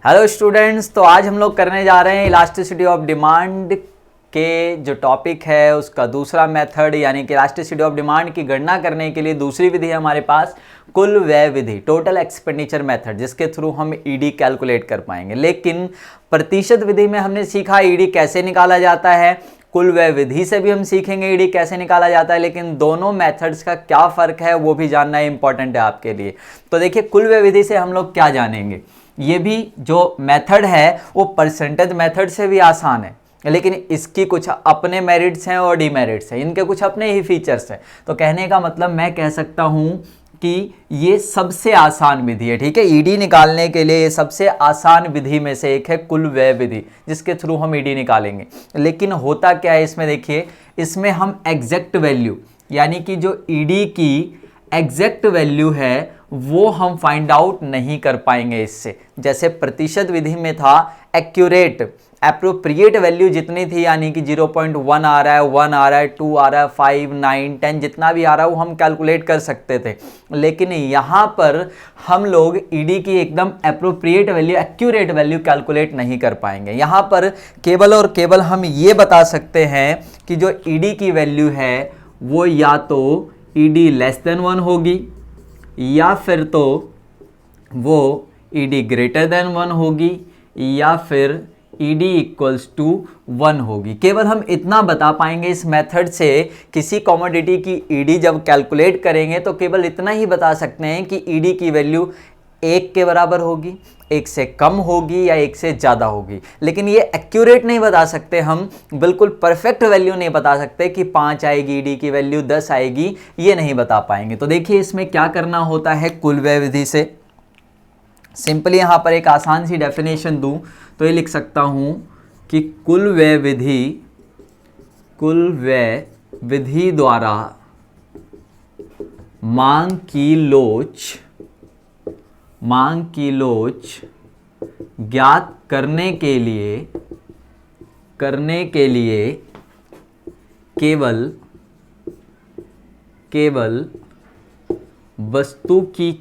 Hello students, तो आज हम लोग करने जा रहे हैं इलास्टिसिटी ऑफ डिमांड के जो टॉपिक है उसका दूसरा मेथड, यानी कि इलास्टिसिटी ऑफ डिमांड की गणना करने के लिए दूसरी विधि है हमारे पास, कुल व्यय विधि, टोटल एक्सपेंडिचर मेथड, जिसके थ्रू हम ईडी कैलकुलेट कर पाएंगे। लेकिन प्रतिशत विधि में हमने सीखा ईडी कैसे निकाला जाता है, कुल व्यय विधि से भी हम सीखेंगे ईडी कैसे निकाला जाता है, लेकिन दोनों मेथड्स का क्या फ़र्क है वो भी जानना इंपॉर्टेंट है आपके लिए। तो देखिए, कुल व्यय विधि से हम लोग क्या जानेंगे, ये भी जो मेथड है वो परसेंटेज मेथड से भी आसान है, लेकिन इसकी कुछ अपने मेरिट्स हैं और डीमेरिट्स हैं, इनके कुछ अपने ही फीचर्स हैं। तो कहने का मतलब मैं कह सकता हूँ कि ये सबसे आसान विधि है, ठीक है। ईडी निकालने के लिए ये सबसे आसान विधि में से एक है कुल व्यय विधि, जिसके थ्रू हम ईडी निकालेंगे। लेकिन होता क्या है इसमें, देखिए, इसमें हम एग्जैक्ट वैल्यू, यानी कि जो ईडी की एग्जैक्ट वैल्यू है वो हम फाइंड आउट नहीं कर पाएंगे इससे। जैसे प्रतिशत विधि में था एक्यूरेट एप्रोप्रिएट वैल्यू जितनी थी, यानी कि 0.1 आ रहा है, 1 आ रहा है, 2 आ रहा है, 5, 9, 10 जितना भी आ रहा है वो हम कैलकुलेट कर सकते थे। लेकिन यहाँ पर हम लोग ईडी की एकदम appropriate value, accurate value calculate नहीं कर पाएंगे। यहाँ पर केवल और केवल हम ये बता सकते हैं कि जो ईडी की वैल्यू है वो या तो ईडी लेस देन 1 होगी, या फिर तो वो ईडी ग्रेटर देन 1 होगी, या फिर ईडी इक्वल्स टू 1 होगी। केवल हम इतना बता पाएंगे इस मेथड से। किसी कमोडिटी की ईडी जब कैलकुलेट करेंगे तो केवल इतना ही बता सकते हैं कि ईडी की वैल्यू 1 के बराबर होगी, 1 से कम होगी या 1 से ज़्यादा होगी। लेकिन ये एक्यूरेट नहीं बता सकते, हम बिल्कुल परफेक्ट वैल्यू नहीं बता सकते कि 5 आएगी ईडी की वैल्यू, 10 आएगी, ये नहीं बता पाएंगे। तो देखिए, इसमें क्या करना होता है कुल व्यय विधि से। सिंपली यहाँ पर एक आसान सी डेफिनेशन दूं तो ये लिख सकता हूँ कि कुल व्यय विधि द्वारा मांग की लोच ज्ञात करने के लिए केवल वस्तु की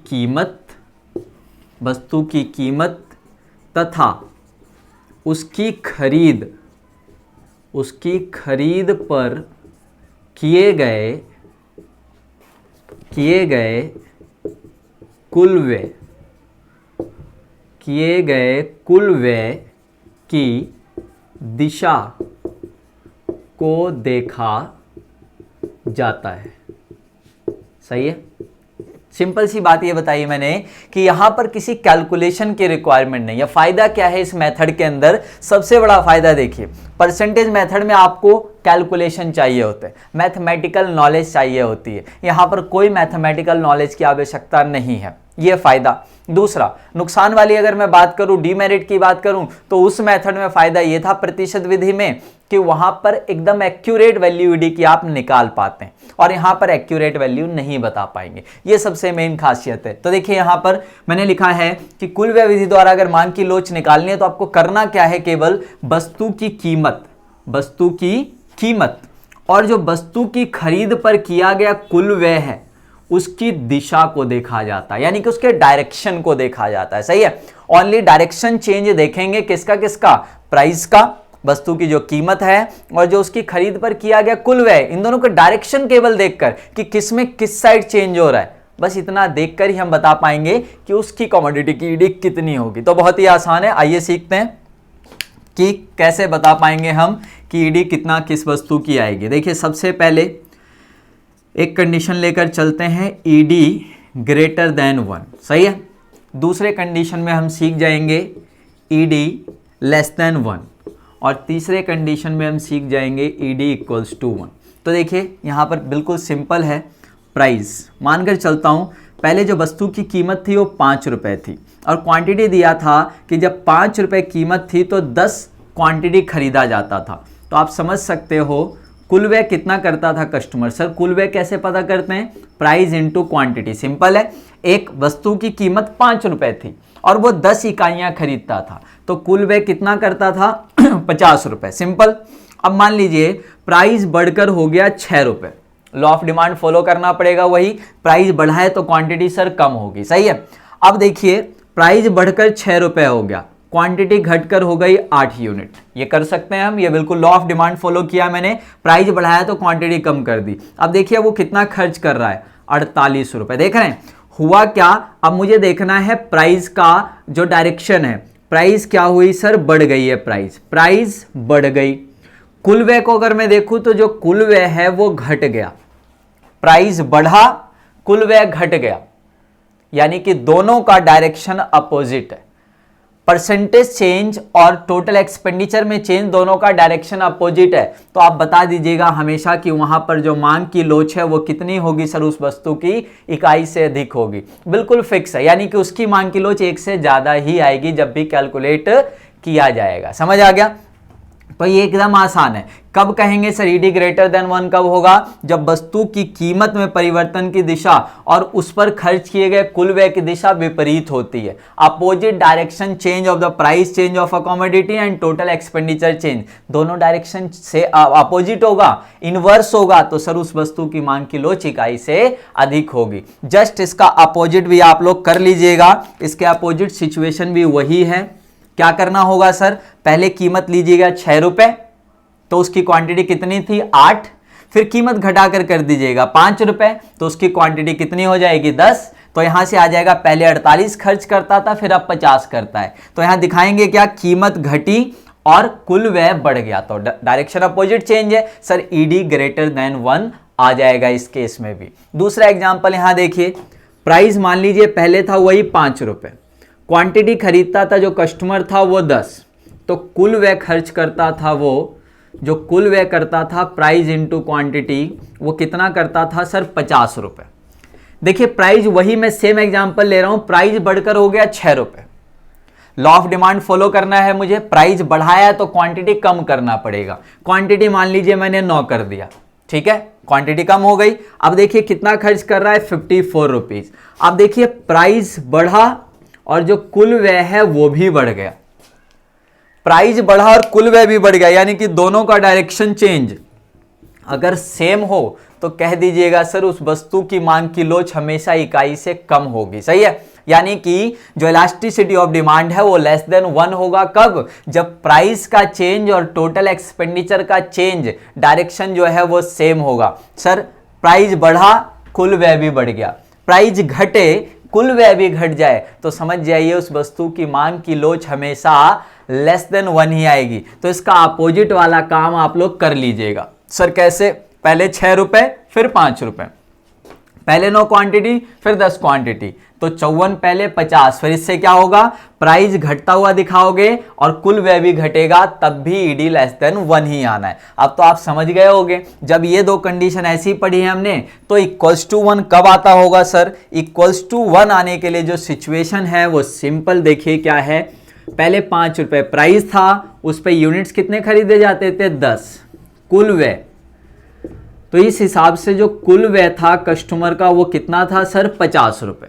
कीमत तथा उसकी खरीद पर किए गए कुल व्यय की दिशा को देखा जाता है। सही है। सिंपल सी बात ये बताई मैंने कि यहां पर किसी कैलकुलेशन की रिक्वायरमेंट नहीं है। फायदा क्या है इस मेथड के अंदर, सबसे बड़ा फायदा देखिए, परसेंटेज मेथड में आपको कैलकुलेशन चाहिए होते हैं, मैथमेटिकल नॉलेज चाहिए होती है। यहां पर कोई मैथमेटिकल नॉलेज की आवश्यकता नहीं है, ये फायदा। दूसरा, नुकसान वाली अगर मैं बात करूं, डीमेरिट की बात करूं, तो उस मेथड में फायदा ये था प्रतिशत विधि में कि वहां पर एकदम एक्यूरेट वैल्यू ईडी की आप निकाल पाते हैं, और यहां पर एक्यूरेट वैल्यू नहीं बता पाएंगे। ये सबसे मेन खासियत है। तो देखिए, यहां पर मैंने लिखा है कि कुल व्यय विधि द्वारा अगर मांग की लोच निकालनी है तो आपको करना क्या है, केवल वस्तु की कीमत और जो वस्तु की खरीद पर किया गया कुल व्यय है उसकी दिशा को देखा जाता है, यानी कि उसके डायरेक्शन को देखा जाता है। सही है। ओनली डायरेक्शन चेंज देखेंगे, किसका, प्राइस का, वस्तु की जो कीमत है और जो उसकी खरीद पर किया गया कुल व्यय, इन दोनों का डायरेक्शन केवल देखकर कि किसमें किस साइड चेंज हो रहा है, बस इतना देखकर ही हम बता पाएंगे कि उसकी कमोडिटी की ईडी कितनी होगी। तो बहुत ही आसान है, आइए सीखते हैं कि कैसे बता पाएंगे हम कि ईडी कितना किस वस्तु की आएगी। देखिए, सबसे पहले एक कंडीशन लेकर चलते हैं, ईडी ग्रेटर देन 1। सही है। दूसरे कंडीशन में हम सीख जाएंगे ईडी लेस देन 1, और तीसरे कंडीशन में हम सीख जाएंगे ईडी इक्वल्स टू 1। तो देखिए, यहाँ पर बिल्कुल सिंपल है। प्राइस मानकर चलता हूँ, पहले जो वस्तु की कीमत थी वो 5 रुपये थी, और क्वांटिटी दिया था कि जब 5 रुपये कीमत थी तो 10 क्वांटिटी खरीदा जाता था। तो आप समझ सकते हो कुल व्यय कितना करता था कस्टमर। सर, कुल व्यय कैसे पता करते हैं, प्राइस इंटू क्वांटिटी। सिंपल है, एक वस्तु की कीमत 5 रुपये थी और वो 10 इकाइयां खरीदता था, तो कुल व्यय कितना करता था 50 रुपये। सिंपल। अब मान लीजिए प्राइस बढ़कर हो गया 6 रुपये, लॉ ऑफ डिमांड फॉलो करना पड़ेगा, वही प्राइस बढ़ाए तो क्वांटिटी सर कम होगी। सही है। अब देखिए प्राइस बढ़कर 6 रुपये हो गया, क्वांटिटी घटकर हो गई 8 यूनिट। ये कर सकते हैं हम, ये बिल्कुल लॉ ऑफ डिमांड फॉलो किया मैंने। प्राइस बढ़ाया तो क्वांटिटी कम कर दी। अब देखिए वो कितना खर्च कर रहा है, 48 रुपए। देख रहे हैं हुआ क्या। अब मुझे देखना है प्राइस का जो डायरेक्शन है, प्राइस क्या हुई सर, बढ़ गई है प्राइस बढ़ गई। कुल व्यय को अगर मैं देखूं तो जो कुल व्यय है वो घट गया, प्राइस बढ़ा कुल व्यय घट गया, यानी कि दोनों का डायरेक्शन अपोजिट है। परसेंटेज चेंज और टोटल एक्सपेंडिचर में चेंज, दोनों का डायरेक्शन अपोजिट है। तो आप बता दीजिएगा हमेशा कि वहां पर जो मांग की लोच है वो कितनी होगी सर, उस वस्तु की इकाई से अधिक होगी। बिल्कुल फिक्स है, यानी कि उसकी मांग की लोच एक से ज्यादा ही आएगी जब भी कैलकुलेट किया जाएगा। समझ आ गया। तो ये एकदम आसान है। कब कहेंगे सर ईडी ग्रेटर देन 1 कब होगा, जब वस्तु की कीमत में परिवर्तन की दिशा और उस पर खर्च किए गए कुल व्यय की दिशा विपरीत होती है। Opposite direction change of the price change of a commodity and total expenditure change, दोनों डायरेक्शन से अपोजिट होगा, इनवर्स होगा, तो सर उस वस्तु की मांग की लोच इकाई से अधिक होगी। जस्ट इसका अपोजिट भी आप लोग कर लीजिएगा, इसके अपोजिट सिचुएशन भी वही है। क्या करना होगा सर, पहले कीमत लीजिएगा 6 रुपए, तो उसकी क्वांटिटी कितनी थी 8, फिर कीमत घटाकर कर दीजिएगा 5 रुपए, तो उसकी क्वांटिटी कितनी हो जाएगी 10। तो यहां से आ जाएगा पहले 48 खर्च करता था, फिर अब 50 करता है। तो यहां दिखाएंगे क्या, कीमत घटी और कुल व्यय बढ़ गया, तो डायरेक्शन अपोजिट चेंज है सर, ईडी ग्रेटर देन 1 आ जाएगा इस केस में भी। दूसरा एग्जाम्पल यहां देखिए, प्राइस मान लीजिए पहले था वही 5 रुपए, क्वांटिटी खरीदता था जो कस्टमर था वो 10, तो कुल व्यय खर्च करता था वो, जो कुल व्यय करता था प्राइस इंटू क्वांटिटी, वो कितना करता था सर 50 रुपए। देखिए प्राइस वही, मैं सेम एग्जांपल ले रहा हूं, प्राइस बढ़कर हो गया 6 रुपए। लॉ ऑफ डिमांड फॉलो करना है मुझे, प्राइस बढ़ाया तो क्वांटिटी कम करना पड़ेगा। क्वांटिटी मान लीजिए मैंने 9 कर दिया, ठीक है, क्वांटिटी कम हो गई। अब देखिए कितना खर्च कर रहा है 54 रुपीज। अब देखिए प्राइस बढ़ा और जो कुल व्यय है वो भी बढ़ गया, प्राइस बढ़ा और कुल व्यय भी बढ़ गया, यानी कि दोनों का डायरेक्शन चेंज अगर सेम हो तो कह दीजिएगा सर उस वस्तु की मांग की लोच हमेशा इकाई से कम होगी। सही है, यानी कि जो इलास्टिसिटी ऑफ डिमांड है वो लेस देन 1 होगा। कब, जब प्राइस का चेंज और टोटल एक्सपेंडिचर का चेंज डायरेक्शन जो है वो सेम होगा। सर प्राइस बढ़ा कुल व्यय भी बढ़ गया, प्राइस घटे कुल व्यय भी घट जाए, तो समझ जाइए उस वस्तु की मांग की लोच हमेशा लेस देन 1 ही आएगी। तो इसका अपोजिट वाला काम आप लोग कर लीजिएगा। सर कैसे, पहले 6 रुपए फिर 5 रुपए, पहले 9 क्वांटिटी फिर 10 क्वांटिटी, तो 54 पहले 50, फिर इससे क्या होगा, प्राइस घटता हुआ दिखाओगे और कुल व्यय भी घटेगा, तब भी ईडी लेस देन 1 ही आना है। अब तो आप समझ गए होंगे, जब ये दो कंडीशन ऐसी पढ़ी है हमने, तो इक्वल्स टू 1 कब आता होगा सर, इक्वल्स टू 1 आने के लिए जो सिचुएशन है वो सिंपल देखिए क्या है। पहले 5 रुपए प्राइस था, उस पे यूनिट्स कितने खरीदे जाते थे 10, कुल व्यय, तो इस हिसाब से जो कुल व्यय था कस्टमर का वो कितना था सर 50 रुपए।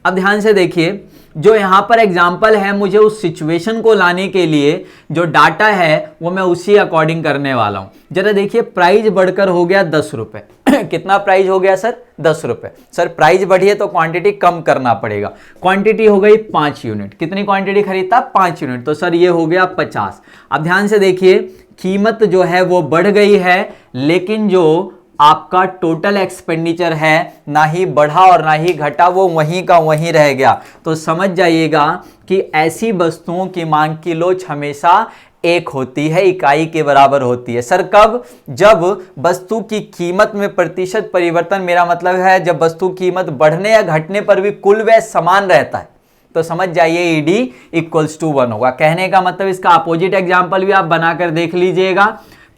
अब ध्यान से देखिए, जो यहाँ पर एग्जाम्पल है, मुझे उस सिचुएशन को लाने के लिए जो डाटा है वो मैं उसी अकॉर्डिंग करने वाला हूँ। जरा देखिए प्राइस बढ़कर हो गया 10 रुपए कितना प्राइस हो गया सर 10 रुपए। सर प्राइस बढ़ी है तो क्वांटिटी कम करना पड़ेगा, क्वांटिटी हो गई 5 यूनिट, कितनी क्वांटिटी खरीदता 5 यूनिट, तो सर ये हो गया 50। अब ध्यान से देखिए कीमत जो है वो बढ़ गई है, लेकिन जो आपका टोटल एक्सपेंडिचर है ना ही बढ़ा और ना ही घटा, वो वहीं का वहीं रह गया। तो समझ जाइएगा कि ऐसी वस्तुओं की मांग की लोच हमेशा एक होती है, इकाई के बराबर होती है। सर कब, जब वस्तु की कीमत में प्रतिशत परिवर्तन, मेरा मतलब है जब वस्तु कीमत बढ़ने या घटने पर भी कुल व्यय समान रहता है, तो समझ जाइए ईडी इक्वल्स टू 1 होगा। कहने का मतलब इसका अपोजिट एग्जाम्पल भी आप बनाकर देख लीजिएगा।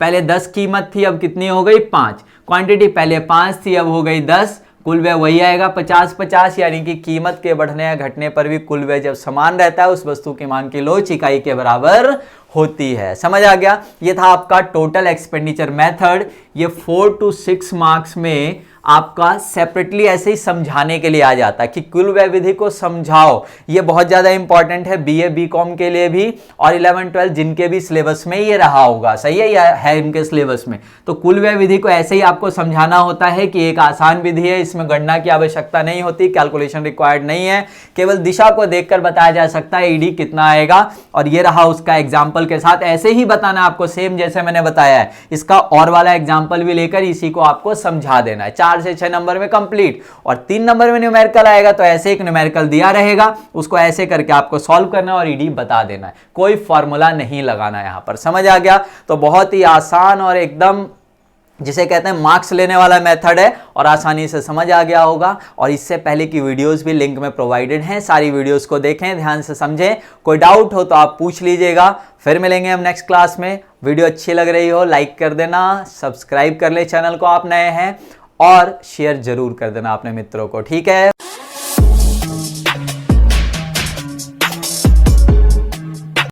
पहले 10 कीमत थी, अब कितनी हो गई 5, क्वांटिटी पहले 5 थी अब हो गई 10, कुल व्यय वही आएगा 50-50, यानी कि कीमत के बढ़ने या घटने पर भी कुल व्यय जब समान रहता है उस वस्तु की मांग की लोच इकाई के बराबर होती है। समझ आ गया। ये था आपका टोटल एक्सपेंडिचर मेथड। ये 4 to 6 मार्क्स में आपका सेपरेटली ऐसे ही समझाने के लिए आ जाता है कि कुल व्यय विधि को समझाओ। ये बहुत ज्यादा इंपॉर्टेंट है बीए बीकॉम के लिए भी और 11-12 जिनके भी सिलेबस में ये रहा होगा, सही है, या है इनके सिलेबस में। तो कुल व्यय विधि को ऐसे ही आपको समझाना होता है कि एक आसान विधि है, इसमें गणना की आवश्यकता नहीं होती, कैलकुलेशन रिक्वायर्ड नहीं है, केवल दिशा को देखकर बताया जा सकता है ईडी कितना आएगा। और ये रहा उसका एग्जाम्पल के साथ, ऐसे ही बताना आपको सेम जैसे मैंने बताया है। इसका और वाला एग्जाम्पल भी लेकर इसी को आपको समझा देना है। 4 से 6 नंबर में कंप्लीट, और 3 नंबर में न्यूमेरिकल आएगा तो ऐसे एक न्यूमेरिकल दिया रहेगा, उसको ऐसे करके आपको सॉल्व करना और ईडी बता देना है, कोई फॉर्मूला नहीं लगाना। यहां पर समझ आ गया? तो बहुत ही आसान और एकदम जिसे कहते हैं मार्क्स लेने वाला मेथड है और आसानी से समझ आ गया होगा। और इससे पहले की वीडियोस भी लिंक में प्रोवाइडेड हैं, सारी वीडियोस को देखें, ध्यान से समझें। कोई डाउट हो तो आप पूछ लीजिएगा। फिर मिलेंगे हम नेक्स्ट क्लास में। वीडियो अच्छी लग रही हो लाइक कर देना, सब्सक्राइब कर ले चैनल को आप नए हैं, और शेयर जरूर कर देना अपने मित्रों को, ठीक है।